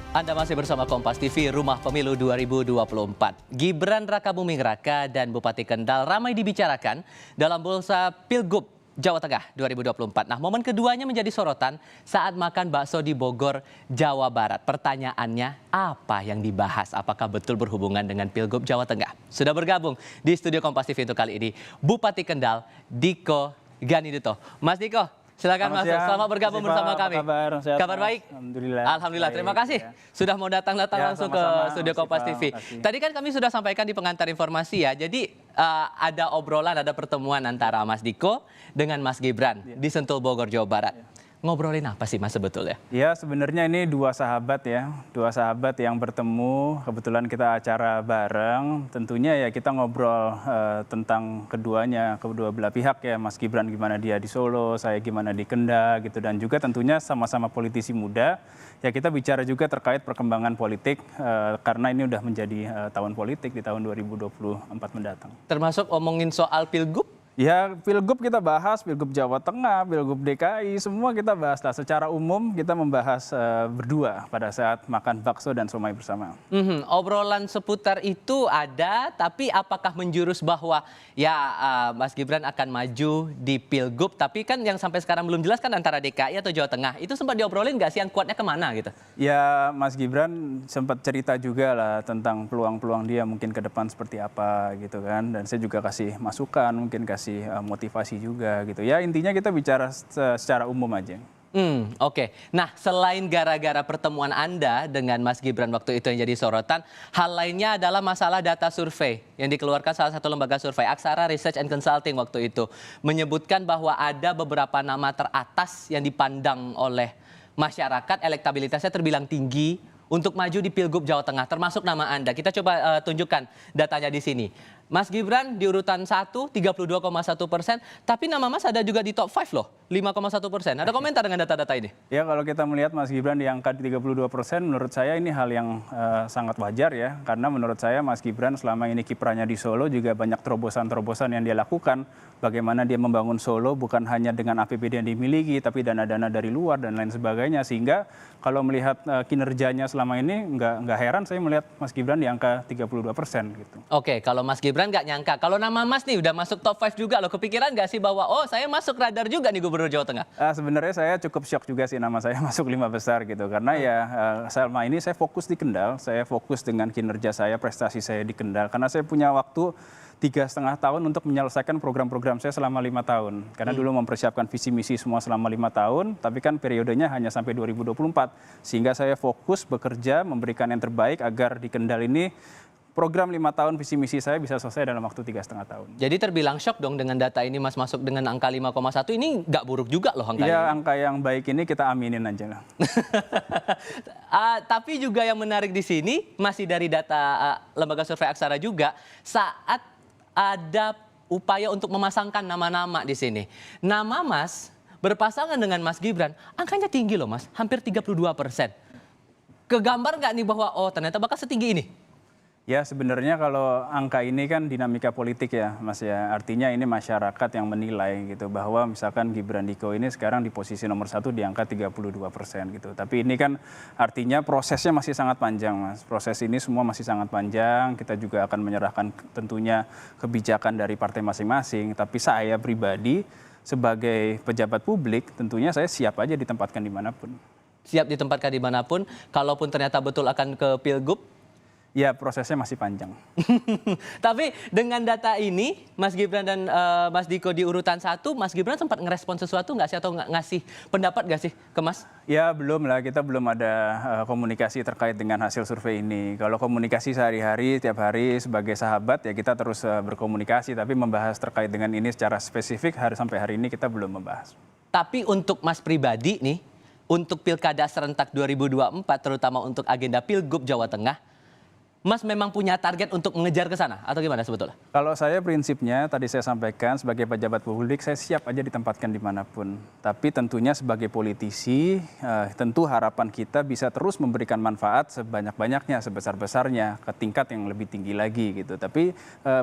Anda masih bersama Kompas TV, Rumah Pemilu 2024. Gibran Rakabuming Raka dan Bupati Kendal ramai dibicarakan dalam bursa Pilgub Jawa Tengah 2024. Nah, momen keduanya menjadi sorotan saat makan bakso di Bogor, Jawa Barat. Pertanyaannya, apa yang dibahas? Apakah betul berhubungan dengan Pilgub Jawa Tengah? Sudah bergabung di studio Kompas TV untuk kali ini, Bupati Kendal, Diko Ganindito. Mas Diko, silakan masuk. Selamat bergabung bersama kami. Kabar, sehat, kabar baik? Alhamdulillah. Alhamdulillah. Terima kasih sudah mau datang langsung ke studio Kompas TV. Tadi kan kami sudah sampaikan di pengantar informasi ya. Jadi ada obrolan, ada pertemuan antara Mas Diko dengan Mas Gibran di Sentul Bogor, Jawa Barat. Ngobrolin apa sih Mas sebetulnya? Ya, sebenarnya ini dua sahabat ya. Dua sahabat yang bertemu, kebetulan kita acara bareng. Tentunya ya kita ngobrol tentang keduanya, kedua belah pihak ya. Mas Gibran gimana dia di Solo, saya gimana di Kendal gitu. Dan juga tentunya sama-sama politisi muda. Ya kita bicara juga terkait perkembangan politik karena ini udah menjadi tahun politik di tahun 2024 mendatang. Termasuk omongin soal Pilgub? Ya, Pilgub kita bahas, Pilgub Jawa Tengah, Pilgub DKI, semua kita bahas lah. Secara umum kita membahas berdua pada saat makan bakso dan somai bersama. Obrolan seputar itu ada, tapi apakah menjurus bahwa ya Mas Gibran akan maju di Pilgub, tapi kan yang sampai sekarang belum jelas kan antara DKI atau Jawa Tengah. Itu sempat diobrolin nggak sih yang kuatnya kemana gitu? Ya, Mas Gibran sempat cerita juga lah tentang peluang-peluang dia mungkin ke depan seperti apa gitu kan. Dan saya juga kasih masukan, mungkin kasih motivasi juga gitu ya, intinya kita bicara secara umum aja. Oke. Nah, selain gara-gara pertemuan Anda dengan Mas Gibran waktu itu yang jadi sorotan, hal lainnya adalah masalah data survei yang dikeluarkan salah satu lembaga survei, Aksara Research and Consulting waktu itu, menyebutkan bahwa ada beberapa nama teratas yang dipandang oleh masyarakat, elektabilitasnya terbilang tinggi untuk maju di Pilgub Jawa Tengah, termasuk nama Anda. Kita coba tunjukkan datanya di sini. Mas Gibran di urutan 1, 32,1%, tapi nama Mas ada juga di top 5 loh, 5,1%. Ada komentar dengan data-data ini? Ya, kalau kita melihat Mas Gibran di angka 32%, menurut saya ini hal yang sangat wajar ya. Karena menurut saya Mas Gibran selama ini kiprahnya di Solo juga banyak terobosan-terobosan yang dia lakukan. Bagaimana dia membangun Solo bukan hanya dengan APBD yang dimiliki, tapi dana-dana dari luar dan lain sebagainya. Sehingga kalau melihat kinerjanya selama ini, nggak heran saya melihat Mas Gibran di angka 32% gitu. Oke, kalau Mas Gibran nggak nyangka. Kalau nama Mas nih udah masuk top 5 juga loh. Kepikiran nggak sih bahwa oh saya masuk radar juga nih Gubernur Jawa Tengah? Sebenarnya saya cukup shock juga sih nama saya masuk 5 besar gitu. Karena ya selama ini saya fokus di Kendal. Saya fokus dengan kinerja saya, prestasi saya di Kendal. Karena saya punya waktu 3,5 tahun untuk menyelesaikan program-program saya selama 5 tahun. Karena dulu mempersiapkan visi misi semua selama 5 tahun, tapi kan periodenya hanya sampai 2024. Sehingga saya fokus bekerja, memberikan yang terbaik agar di Kendal ini program 5 tahun visi misi saya bisa selesai dalam waktu 3,5 tahun. Jadi terbilang shock dong dengan data ini Mas masuk dengan angka 5,1, ini nggak buruk juga loh angkanya. Iya, angka yang baik ini kita aminin aja lah. Tapi juga yang menarik di sini, masih dari data lembaga survei Aksara juga, saat ada upaya untuk memasangkan nama-nama di sini. Nama Mas berpasangan dengan Mas Gibran, angkanya tinggi loh Mas, hampir 32%. Kegambar nggak nih bahwa oh ternyata bakal setinggi ini? Ya sebenarnya kalau angka ini kan dinamika politik ya Mas ya. Artinya ini masyarakat yang menilai gitu bahwa misalkan Gibran Diko ini sekarang di posisi nomor 1 di angka 32% gitu. Tapi ini kan artinya prosesnya masih sangat panjang Mas. Proses ini semua masih sangat panjang. Kita juga akan menyerahkan tentunya kebijakan dari partai masing-masing. Tapi saya pribadi sebagai pejabat publik tentunya saya siap aja ditempatkan dimanapun. Siap ditempatkan dimanapun, kalaupun ternyata betul akan ke Pilgub? Ya prosesnya masih panjang. Tapi dengan data ini, Mas Gibran dan Mas Diko di urutan 1, Mas Gibran sempat ngerespon sesuatu nggak sih atau ngasih pendapat nggak sih ke Mas? Ya belum lah, kita belum ada komunikasi terkait dengan hasil survei ini. Kalau komunikasi sehari-hari, tiap hari sebagai sahabat ya kita terus berkomunikasi. Tapi membahas terkait dengan ini secara spesifik sampai hari ini kita belum membahas. Tapi untuk Mas pribadi nih, untuk Pilkada serentak 2024 terutama untuk agenda Pilgub Jawa Tengah, Mas memang punya target untuk mengejar ke sana atau gimana sebetulnya? Kalau saya prinsipnya tadi saya sampaikan sebagai pejabat publik saya siap aja ditempatkan dimanapun. Tapi tentunya sebagai politisi tentu harapan kita bisa terus memberikan manfaat sebanyak-banyaknya, sebesar-besarnya ke tingkat yang lebih tinggi lagi gitu. Tapi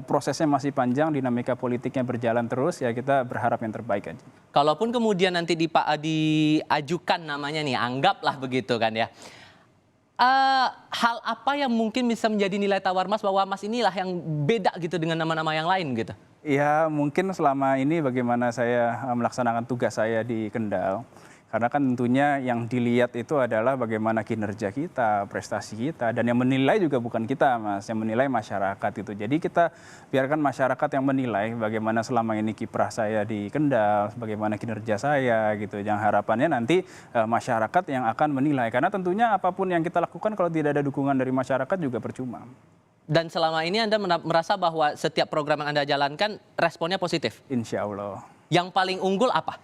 prosesnya masih panjang, dinamika politiknya berjalan terus ya kita berharap yang terbaik aja. Kalaupun kemudian nanti diajukan namanya nih, anggaplah begitu kan ya. Hal apa yang mungkin bisa menjadi nilai tawar Mas bahwa Mas inilah yang beda gitu dengan nama-nama yang lain gitu? Ya mungkin selama ini bagaimana saya melaksanakan tugas saya di Kendal. Karena kan tentunya yang dilihat itu adalah bagaimana kinerja kita, prestasi kita, dan yang menilai juga bukan kita, Mas, yang menilai masyarakat itu. Jadi kita biarkan masyarakat yang menilai bagaimana selama ini kiprah saya di Kendal, bagaimana kinerja saya gitu. Yang harapannya nanti masyarakat yang akan menilai. Karena tentunya apapun yang kita lakukan kalau tidak ada dukungan dari masyarakat juga percuma. Dan selama ini Anda merasa bahwa setiap program yang Anda jalankan responnya positif? Insya Allah. Yang paling unggul apa?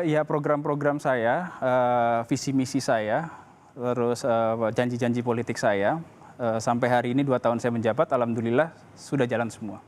Ya program-program saya, visi misi saya, terus janji-janji politik saya, sampai hari ini 2 tahun saya menjabat, alhamdulillah sudah jalan semua.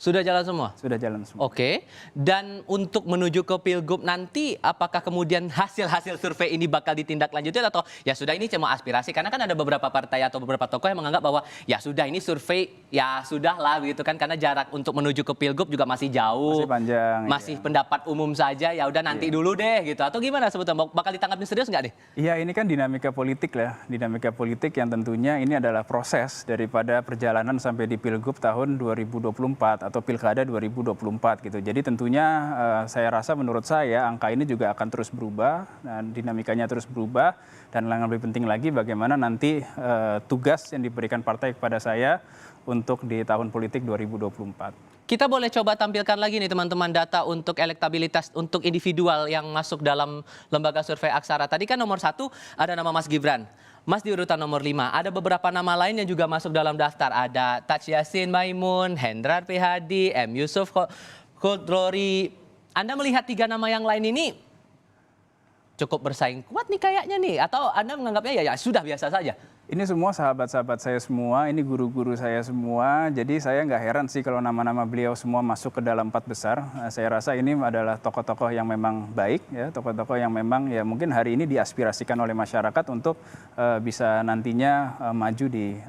Sudah jalan semua? Sudah jalan semua. Oke. Dan untuk menuju ke Pilgub nanti, apakah kemudian hasil-hasil survei ini bakal ditindaklanjuti atau ya sudah ini cuma aspirasi? Karena kan ada beberapa partai atau beberapa tokoh yang menganggap bahwa ya sudah ini survei, ya sudah lah begitu kan. Karena jarak untuk menuju ke Pilgub juga masih jauh. Masih panjang. Masih pendapat umum saja, ya udah nanti dulu deh gitu. Atau gimana sebetulnya? Bakal ditanggapin serius nggak nih? Iya, ini kan dinamika politik lah. Dinamika politik yang tentunya ini adalah proses daripada perjalanan sampai di Pilgub tahun 2024 atau Pilkada 2024 gitu. Jadi tentunya saya rasa menurut saya angka ini juga akan terus berubah dan dinamikanya terus berubah, dan yang lebih penting lagi bagaimana nanti tugas yang diberikan partai kepada saya untuk di tahun politik 2024. Kita boleh coba tampilkan lagi nih teman-teman data untuk elektabilitas untuk individual yang masuk dalam lembaga survei Aksara. Tadi kan nomor 1 ada nama Mas Gibran. Mas di urutan nomor 5. Ada beberapa nama lain yang juga masuk dalam daftar. Ada Taj Yassin Maimun, Hendrar Prihadi, M. Yusuf Khodrori. Anda melihat 3 nama yang lain ini cukup bersaing kuat nih kayaknya nih. Atau Anda menganggapnya ya sudah biasa saja? Ini semua sahabat-sahabat saya semua, ini guru-guru saya semua. Jadi saya nggak heran sih kalau nama-nama beliau semua masuk ke dalam 4 besar. Saya rasa ini adalah tokoh-tokoh yang memang baik, ya, tokoh-tokoh yang memang ya mungkin hari ini diaspirasikan oleh masyarakat untuk bisa nantinya maju di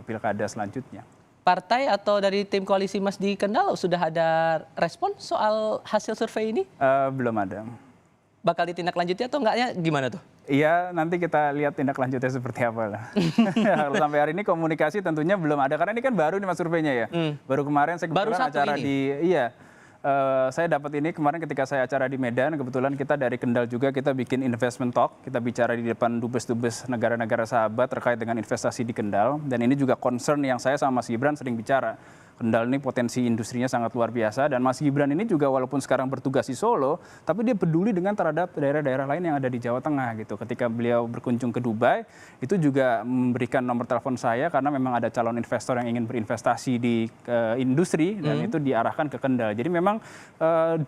pilkada selanjutnya. Partai atau dari tim koalisi Mas di Kendal sudah ada respon soal hasil survei ini? Belum ada. Bakal ditindaklanjuti atau enggaknya gimana tuh? Iya, nanti kita lihat tindak lanjutnya seperti apa lah. Kalau sampai hari ini komunikasi tentunya belum ada, karena ini kan baru nih Mas surveinya ya. Baru kemarin saya kebetulan acara ini? Saya dapat ini kemarin ketika saya acara di Medan, kebetulan kita dari Kendal juga kita bikin investment talk, kita bicara di depan dubes-dubes negara-negara sahabat terkait dengan investasi di Kendal, dan ini juga concern yang saya sama Mas Gibran sering bicara. Kendal ini potensi industrinya sangat luar biasa, dan Mas Gibran ini juga walaupun sekarang bertugas di Solo, tapi dia peduli dengan terhadap daerah-daerah lain yang ada di Jawa Tengah gitu. Ketika beliau berkunjung ke Dubai, itu juga memberikan nomor telepon saya karena memang ada calon investor yang ingin berinvestasi di industri, dan itu diarahkan ke Kendal. Jadi memang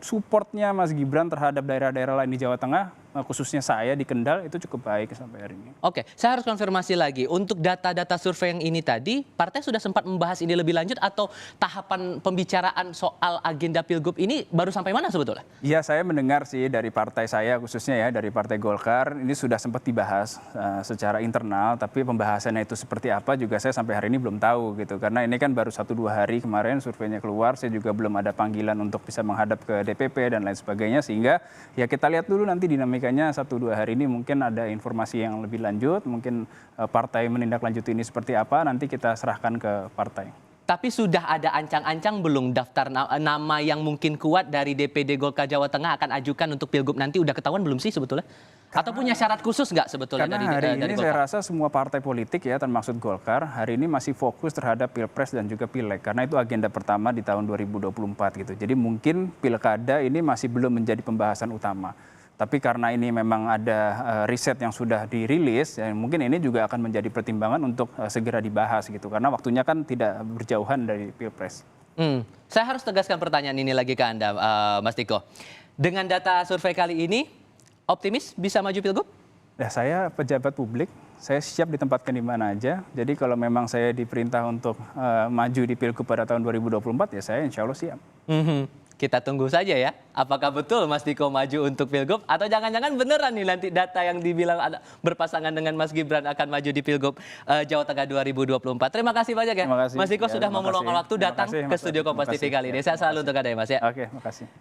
supportnya Mas Gibran terhadap daerah-daerah lain di Jawa Tengah, khususnya saya di Kendal, itu cukup baik sampai hari ini. Oke, saya harus konfirmasi lagi. Untuk data-data survei yang ini tadi, partai sudah sempat membahas ini lebih lanjut atau tahapan pembicaraan soal agenda Pilgub ini baru sampai mana sebetulnya? Iya, saya mendengar sih dari partai saya khususnya ya, dari Partai Golkar, ini sudah sempat dibahas secara internal, tapi pembahasannya itu seperti apa juga saya sampai hari ini belum tahu gitu. Karena ini kan baru 1-2 hari kemarin surveinya keluar, saya juga belum ada panggilan untuk bisa menghadap ke DPP dan lain sebagainya, sehingga ya kita lihat dulu nanti dinamikanya 1-2 hari ini, mungkin ada informasi yang lebih lanjut, mungkin partai menindaklanjuti ini seperti apa, nanti kita serahkan ke partai. Tapi sudah ada ancang-ancang belum daftar nama yang mungkin kuat dari DPD Golkar Jawa Tengah akan ajukan untuk Pilgub nanti, udah ketahuan belum sih sebetulnya? Atau punya syarat khusus nggak sebetulnya karena dari hari ini Golkar? saya rasa semua partai politik ya termasuk Golkar hari ini masih fokus terhadap Pilpres dan juga Pileg, karena itu agenda pertama di tahun 2024 gitu. Jadi mungkin Pilkada ini masih belum menjadi pembahasan utama. Tapi karena ini memang ada riset yang sudah dirilis, ya mungkin ini juga akan menjadi pertimbangan untuk segera dibahas gitu. Karena waktunya kan tidak berjauhan dari Pilpres. Saya harus tegaskan pertanyaan ini lagi ke Anda, Mas Tiko. Dengan data survei kali ini, optimis bisa maju Pilgub? Ya, saya pejabat publik, saya siap ditempatkan di mana aja. Jadi kalau memang saya diperintah untuk maju di Pilgub pada tahun 2024, ya saya insya Allah siap. Kita tunggu saja ya, apakah betul Mas Tiko maju untuk Pilgub atau jangan-jangan beneran nih nanti data yang dibilang ada berpasangan dengan Mas Gibran akan maju di Pilgub Jawa Tengah 2024. Terima kasih banyak ya, Mas Tiko sudah meluangkan waktu datang ke studio Kompas TV kali ini. Saya selalu untuk Anda ya Mas ya. Oke, makasih.